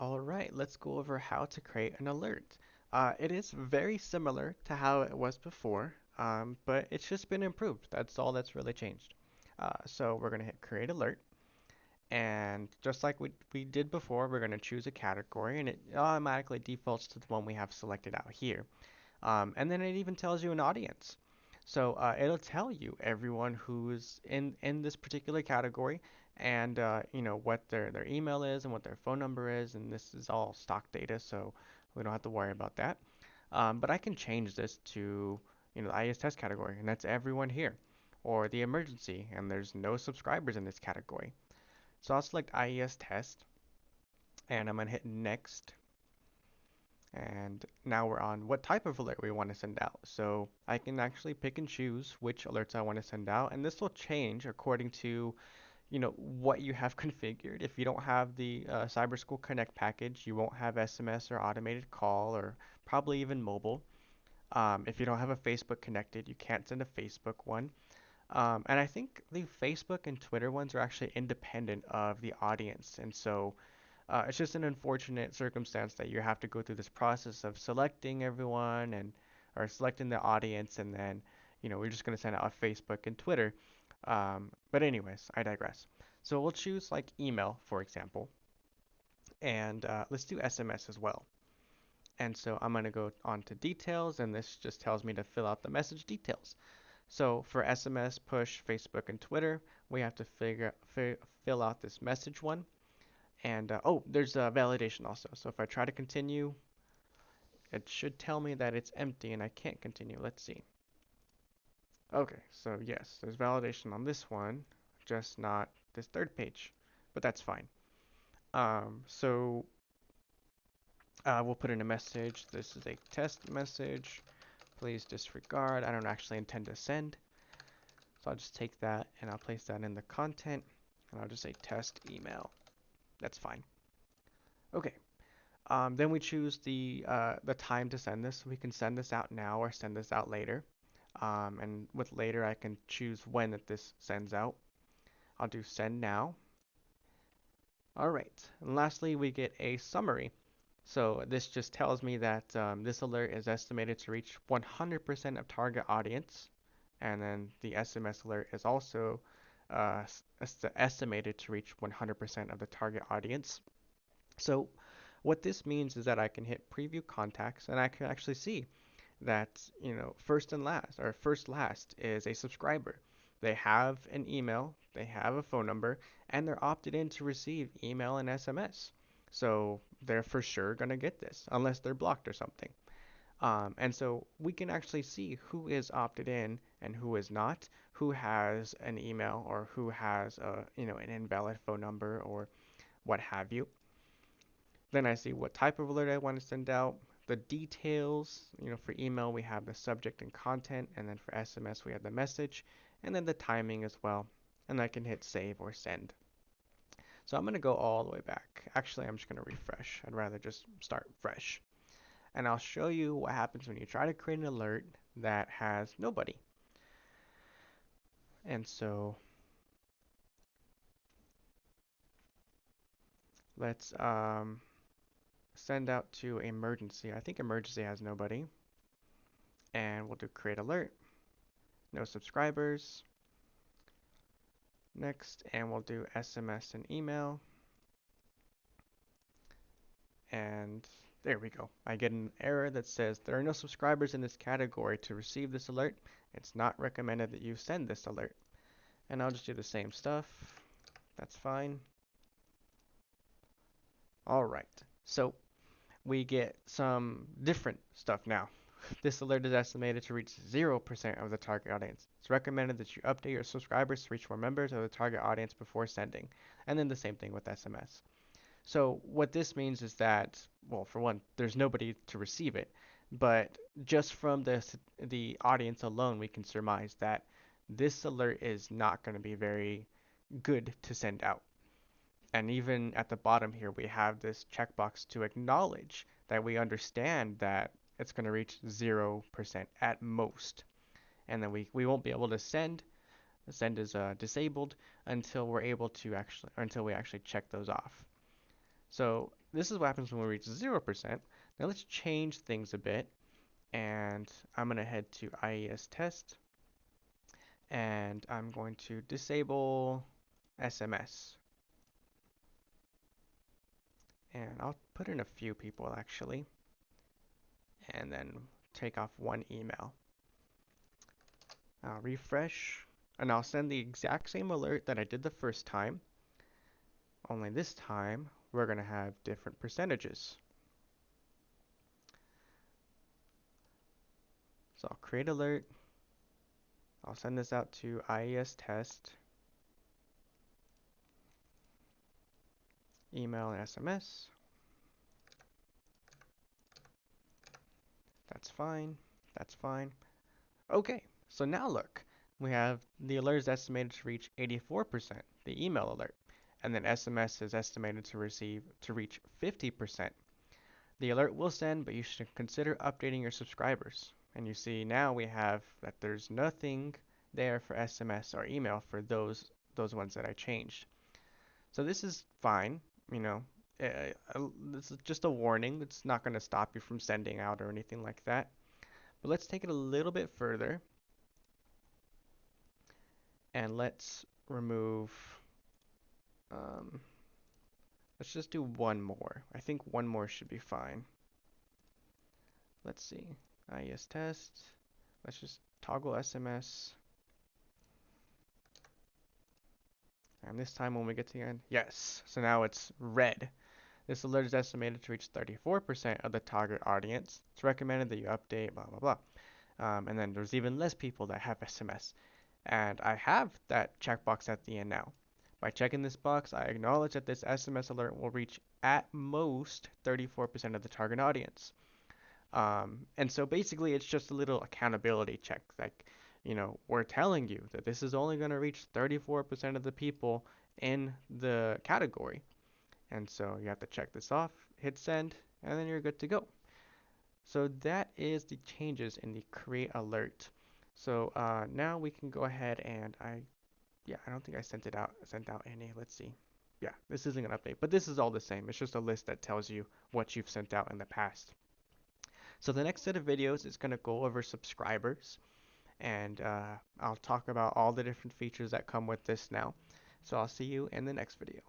All right, let's go over how to create an alert. It is very similar to how it was before, but it's just been improved. That's all that's really changed. So we're going to hit create alert, and just like we did before, we're going to choose a category, and it automatically defaults to the one we have selected out here. And then it even tells you an audience. So it'll tell you everyone who's in this particular category and what their email is and what their phone number is, and this is all stock data, so we don't have to worry about that. But I can change this to the IES test category, and that's everyone here, or the emergency, and there's no subscribers in this category. So I'll select IES test, and I'm gonna hit next. And now we're on what type of alert we want to send out. So I can actually pick and choose which alerts I want to send out, and this will change according to, what you have configured. If you don't have the Cyberschool Connect package, you won't have SMS or automated call or probably even mobile. If you don't have a Facebook connected, you can't send a Facebook one. And I think the Facebook and Twitter ones are actually independent of the audience, and so it's just an unfortunate circumstance that you have to go through this process of selecting everyone and or selecting the audience, and then we're just going to send out Facebook and Twitter. But anyways, I digress. So we'll choose like email, for example, and let's do SMS as well. And so I'm going to go on to details, and this just tells me to fill out the message details. So for SMS, push, Facebook, and Twitter, we have to fill out this message one. And oh, there's a validation also. So if I try to continue, it should tell me that it's empty and I can't continue. Let's see. Okay, so yes, there's validation on this one, just not this third page, but that's fine. So we'll put in a message. This is a test message. Please disregard. I don't actually intend to send. So I'll just take that and I'll place that in the content and I'll just say test email. That's fine. Okay, then we choose the time to send this. We can send this out now or send this out later. And with later, I can choose when that this sends out. I'll do send now. All right. And lastly, we get a summary. So this just tells me that this alert is estimated to reach 100% of target audience. And then the SMS alert is also estimated to reach 100% of the target audience. So what this means is that I can hit preview contacts and I can actually see that, first and last or first last is a subscriber. They have an email, they have a phone number, and they're opted in to receive email and SMS. So they're for sure going to get this unless they're blocked or something. And so we can actually see who is opted in and who is not, who has an email or who has an invalid phone number or what have you. Then I see what type of alert I want to send out, the details. For email, we have the subject and content, and then for SMS, we have the message, and then the timing as well. And I can hit save or send. So I'm going to go all the way back. Actually, I'm just going to refresh. I'd rather just start fresh. And I'll show you what happens when you try to create an alert that has nobody. And so let's send out to emergency. I think emergency has nobody. And we'll do create alert. No subscribers. Next, and we'll do SMS and email. And there we go. I get an error that says there are no subscribers in this category to receive this alert. It's not recommended that you send this alert. And I'll just do the same stuff. That's fine. All right. So we get some different stuff now. This alert is estimated to reach 0% of the target audience. It's recommended that you update your subscribers to reach more members of the target audience before sending. And then the same thing with SMS. So what this means is that, well, for one, there's nobody to receive it, but just from the audience alone, we can surmise that this alert is not going to be very good to send out. And even at the bottom here, we have this checkbox to acknowledge that we understand that it's going to reach 0% at most. And then we won't be able to send. Send is disabled until we're able to actually, or until we actually check those off. So this is what happens when we reach 0%. Now let's change things a bit, and I'm going to head to IES test, and I'm going to disable SMS. And I'll put in a few people actually, and then take off one email. I'll refresh, and I'll send the exact same alert that I did the first time, only this time we're going to have different percentages. So I'll create alert, I'll send this out to IES test, email and SMS. That's fine. That's fine. Okay, so now look. We have the alert is estimated to reach 84%, the email alert, and then SMS is estimated to reach 50%. The alert will send, but you should consider updating your subscribers. And you see now we have that there's nothing there for SMS or email for those ones that I changed. So this is fine, you know. This is just a warning. It's not going to stop you from sending out or anything like that. But let's take it a little bit further and let's remove, um, let's just do one more. I think one more should be fine. Let's see. IES test. Let's just toggle SMS. And this time when we get to the end, yes. So now it's red. This alert is estimated to reach 34% of the target audience. It's recommended that you update, blah, blah, blah. And then there's even less people that have SMS. And I have that checkbox at the end now. By checking this box, I acknowledge that this SMS alert will reach at most 34% of the target audience. And so basically, it's just a little accountability check. Like, we're telling you that this is only going to reach 34% of the people in the category. And so you have to check this off, hit send, and then you're good to go. So that is the changes in the create alert. So now we can go ahead and yeah, I don't think I sent out any. Let's see. Yeah, this isn't an update, but this is all the same. It's just a list that tells you what you've sent out in the past. So the next set of videos is going to go over subscribers, and I'll talk about all the different features that come with this now. So I'll see you in the next video.